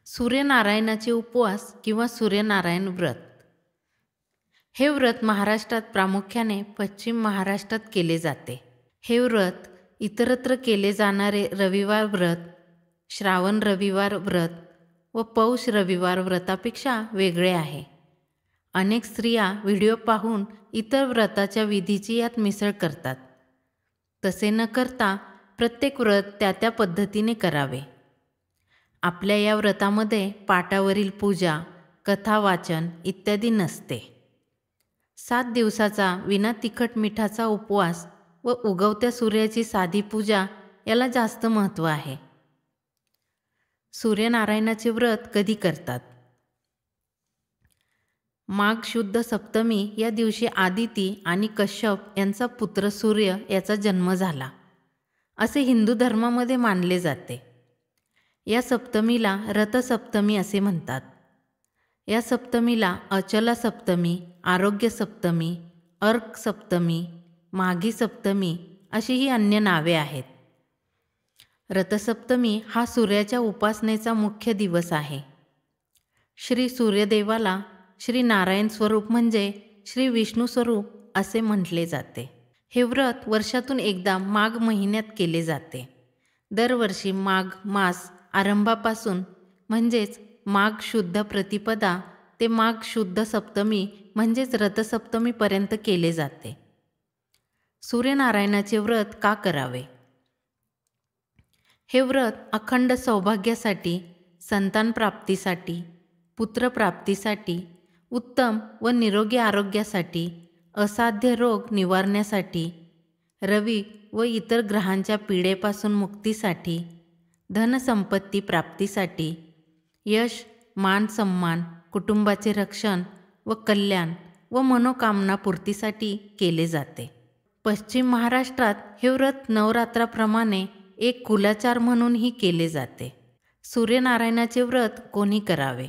सूर्यनारायणाचे उपवास किंवा सूर्यनारायण व्रत हे व्रत महाराष्ट्रात प्रामुख्याने पश्चिम महाराष्ट्रात केले जाते. हे व्रत इतरत्र केले जाणारे रविवार व्रत, श्रावण रविवार व्रत व पौष रविवार व्रतापेक्षा वेगळे आहे. अनेक स्त्रिया व्हिडिओ पाहून इतर व्रताच्या विधीची यात मिसळ करतात. तसे न करता प्रत्येक व्रत त्या त्या पद्धतीने करावे. आपल्या या व्रतामध्ये पाटावरील पूजा, कथा वाचन इत्यादी नसते. 7 दिवसाचा विना तिखट मिठाचा उपवास व उगवत्या सूर्याची साधी पूजा याला जास्त महत्त्व आहे. सूर्यनारायणाचे व्रत कधी करतात? माघ शुद्ध सप्तमी या दिवशी आदिती आणि कश्यप यांचा पुत्र सूर्य याचा जन्म झाला असे हिंदू धर्मामध्ये मानले जाते. या सप्तमीला रथसप्तमी असे म्हणतात. या सप्तमीला अचला सप्तमी, आरोग्य सप्तमी, अर्क सप्तमी, माघी सप्तमी अशीही अन्य नावे आहेत. रथसप्तमी हा सूर्याच्या उपासनेचा मुख्य दिवस आहे. श्री सूर्यदेवाला श्री नारायण स्वरूप म्हणजे श्री विष्णू स्वरूप असे म्हटले जाते. हे व्रत वर्षातून एकदा माघ महिन्यात केले जाते. दरवर्षी माघ मास आरंभापासून म्हणजेच माघ शुद्ध प्रतिपदा ते माघ शुद्ध सप्तमी म्हणजेच रथसप्तमीपर्यंत केले जाते. सूर्यनारायणाचे व्रत का करावे? हे व्रत अखंड सौभाग्यासाठी, संतान प्राप्तीसाठी, पुत्रप्राप्तीसाठी, उत्तम व निरोगी आरोग्यासाठी, असाध्य रोग निवारण्यासाठी, रवी व इतर ग्रहांच्या पीडेपासून मुक्तीसाठी, धनसंपत्ती प्राप्तीसाठी, यश, मान सन्मान, कुटुंबाचे रक्षण व कल्याण व मनोकामना पूर्तीसाठी केले जाते. पश्चिम महाराष्ट्रात हे व्रत नवरात्राप्रमाणे एक कुलाचार म्हणूनही केले जाते. सूर्यनारायणाचे व्रत कोणी करावे?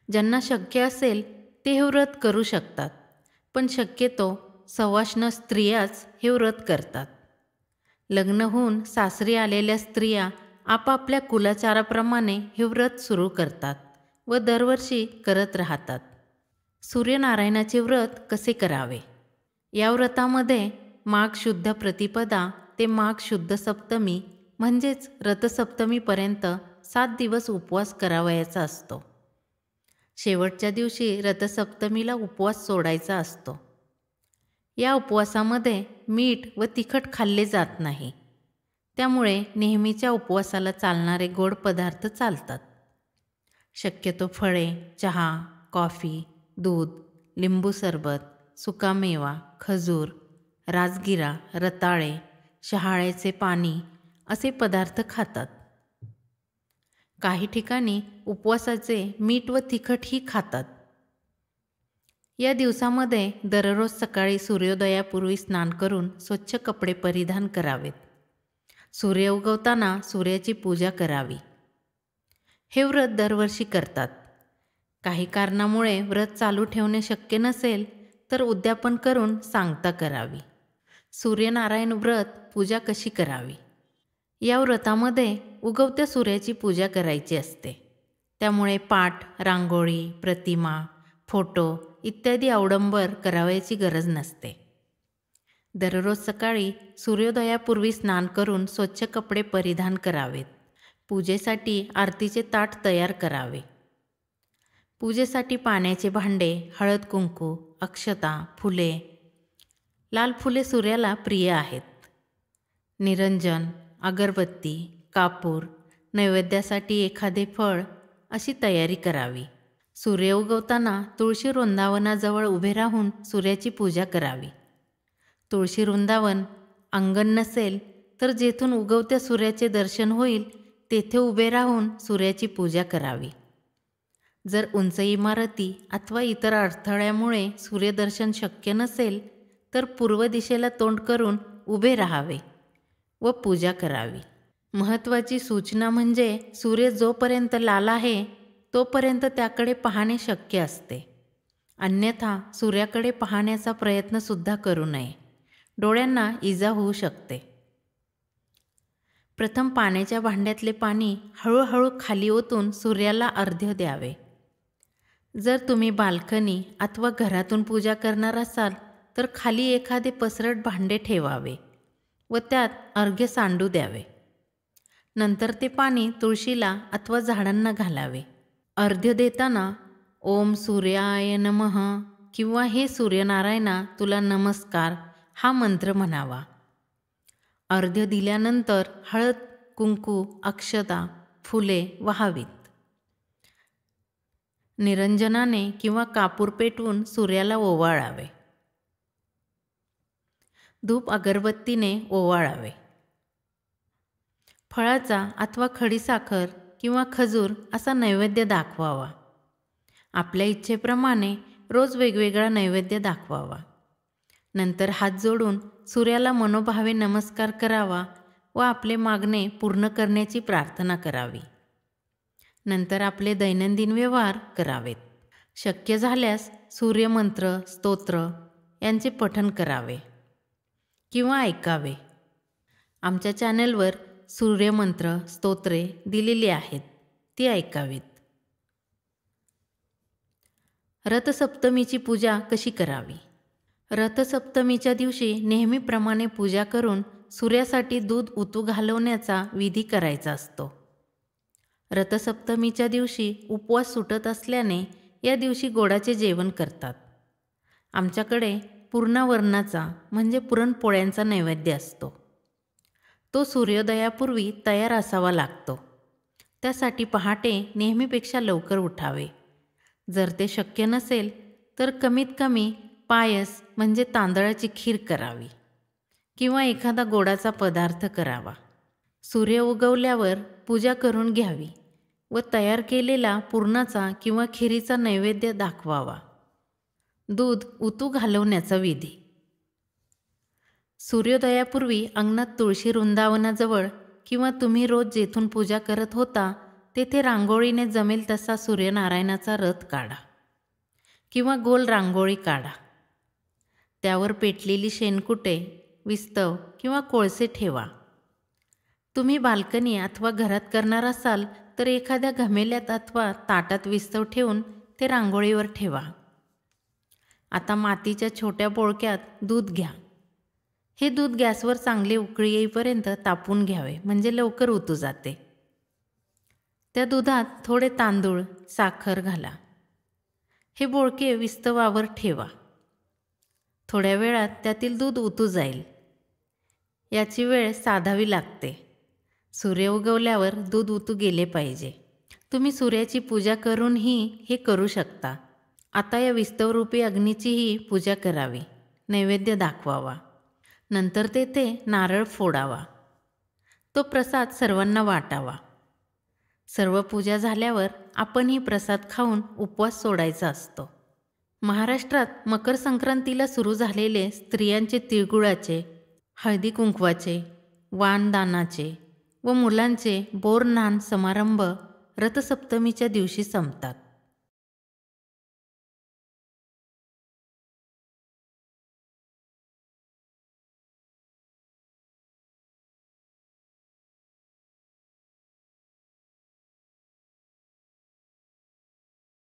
ज्यांना शक्य असेल ते हे व्रत करू शकतात, पण शक्यतो सवाष्ण स्त्रियाच हे व्रत करतात. लग्न होऊन सासरी आलेल्या स्त्रिया आपापल्या कुलाचाराप्रमाणे हे व्रत सुरू करतात व दरवर्षी करत राहतात. सूर्यनारायणाचे व्रत कसे करावे? या व्रतामध्ये माघ शुद्ध प्रतिपदा ते माघ शुद्ध सप्तमी म्हणजेच रथसप्तमीपर्यंत 7 दिवस उपवास करावयाचा असतो. शेवटच्या दिवशी रथसप्तमीला उपवास सोडायचा असतो. या उपवासामध्ये मीठ व तिखट खाल्ले जात नाही. त्यामुळे नेहमीच्या उपवासाला चालणारे गोड पदार्थ चालतात. शक्यतो फळे, चहा, कॉफी, दूध, लिंबू सरबत, सुकामेवा, खजूर, राजगिरा, रताळे, शहाळ्याचे पाणी असे पदार्थ खातात. काही ठिकाणी उपवासाचे मीठ व तिखटही खातात. या दिवसामध्ये दररोज सकाळी सूर्योदयापूर्वी स्नान करून स्वच्छ कपडे परिधान करावेत. सूर्य उगवताना सूर्याची पूजा करावी. हे व्रत दरवर्षी करतात. काही कारणामुळे व्रत चालू ठेवणे शक्य नसेल तर उद्यापन करून सांगता करावी. सूर्यनारायण व्रत पूजा कशी करावी? या व्रतामध्ये उगवत्या सूर्याची पूजा करायची असते. त्यामुळे पाट, रांगोळी, प्रतिमा, फोटो इत्यादी अवडंबर करावयाची गरज नसते. दररोज सकाळी सूर्योदयापूर्वी स्नान करून स्वच्छ कपडे परिधान करावेत. पूजेसाठी आरतीचे ताट तयार करावे. पूजेसाठी पाण्याचे भांडे, हळद कुंकू, अक्षता, फुले. लाल फुले सूर्याला प्रिय आहेत. निरंजन, अगरबत्ती, कापूर, नैवेद्यासाठी एखादे फळ अशी तयारी करावी. सूर्य उगवताना तुळशी वृंदावनाजवळ उभे राहून सूर्याची पूजा करावी. तुळशी वृंदावन अंगण नसेल तर जेथून उगवत्या सूर्याचे दर्शन होईल तेथे उभे राहून सूर्याची पूजा करावी. जर उंच इमारती अथवा इतर अडथळ्यामुळे सूर्यदर्शन शक्य नसेल तर पूर्व दिशेला तोंड करून उभे राहावे व पूजा करावी. महत्त्वाची सूचना म्हणजे सूर्य जोपर्यंत लाल आहे तोपर्यंत त्याकडे पाहणे शक्य असते. अन्यथा सूर्याकडे पाहण्याचा प्रयत्नसुद्धा करू नये. डोळ्यांना इजा होऊ शकते. प्रथम पाण्याच्या भांड्यातले पाणी हळूहळू खाली ओतून सूर्याला अर्घ्य द्यावे. जर तुम्ही बाल्कनी अथवा घरातून पूजा करणार असाल तर खाली एखादे पसरट भांडे ठेवावे व त्यात अर्घ्य सांडू द्यावे. नंतर ते पाणी तुळशीला अथवा झाडांना घालावे. अर्घ्य देताना ओम सूर्याय नमः किंवा हे सूर्यनारायणा तुला नमस्कार हा मंत्र म्हणावा. अर्घ्य दिल्यानंतर हळद, कुंकू, अक्षता, फुले वाहावीत. निरंजनाने किंवा कापूर पेटवून सूर्याला ओवाळावे. धूप अगरबत्तीने ओवाळावे. फळाचा अथवा खडीसाखर किंवा खजूर असा नैवेद्य दाखवावा. आपल्या इच्छेप्रमाणे रोज वेगवेगळा नैवेद्य दाखवावा. नंतर हात जोडून सूर्याला मनोभावे नमस्कार करावा व आपले मागणे पूर्ण करण्याची प्रार्थना करावी. नंतर आपले दैनंदिन व्यवहार करावेत. शक्य झाल्यास सूर्यमंत्र, स्तोत्र यांचे पठण करावे किंवा ऐकावे. आमच्या चॅनलवर सूर्यमंत्र, स्तोत्रे दिलेली आहेत, ती ऐकावीत. रथसप्तमीची पूजा कशी करावी? रथसप्तमीच्या दिवशी नेहमीप्रमाणे पूजा करून सूर्यासाठी दूध उतू घालवण्याचा विधी करायचा असतो. रथसप्तमीच्या दिवशी उपवास सुटत असल्याने या दिवशी गोडाचे जेवण करतात. आमच्याकडे पूर्णावरणाचा म्हणजे पुरणपोळ्यांचा नैवेद्य असतो. तो सूर्योदयापूर्वी तयार असावा लागतो. त्यासाठी पहाटे नेहमीपेक्षा लवकर उठावे. जर ते शक्य नसेल तर कमीत कमी पायस म्हणजे तांदळाची खीर करावी किंवा एखादा गोडाचा पदार्थ करावा. सूर्य उगवल्यावर पूजा करून घ्यावी व तयार केलेला पुरणाचा किंवा खिरीचा नैवेद्य दाखवावा. दूध उतू घालवण्याचा विधी. सूर्योदयापूर्वी अंगणात तुळशी वृंदावनाजवळ किंवा तुम्ही रोज जेथून पूजा करत होता तेथे रांगोळीने जमेल तसा सूर्यनारायणाचा रथ काढा किंवा गोल रांगोळी काढा. त्यावर पेटलेली शेणकुटे, विस्तव किंवा कोळसे ठेवा. तुम्ही बाल्कनी अथवा घरात करणार असाल तर एखाद्या घमेल्यात अथवा ताटात विस्तव ठेवून ते रांगोळीवर ठेवा. आता मातीच्या छोट्या बोळक्यात दूध घ्या. हे दूध गॅसवर चांगले उकळी येईपर्यंत तापून घ्यावे म्हणजे लवकर उतू जाते. त्या दुधात थोडे तांदूळ, साखर घाला. हे बोळके विस्तवावर ठेवा. थोड्या वेळात त्यातील दूध उतू जाईल. याची वेळ साधावी लागते. सूर्य उगवल्यावर दूध उतू गेले पाहिजे. तुम्ही सूर्याची पूजा करूनही हे करू शकता. आता या विस्तवरूपी अग्नीचीही पूजा करावी, नैवेद्य दाखवावा. नंतर तेथे नारळ फोडावा. तो प्रसाद सर्वांना वाटावा. सर्व पूजा झाल्यावर आपणही प्रसाद खाऊन उपवास सोडायचा असतो. महाराष्ट्रात मकर संक्रांतीला सुरू झालेले स्त्रियांचे तिळगुळाचे, हळदी कुंकवाचे, वाणदानाचे व मुलांचे बोरनान समारंभ रथसप्तमीच्या दिवशी संपतात.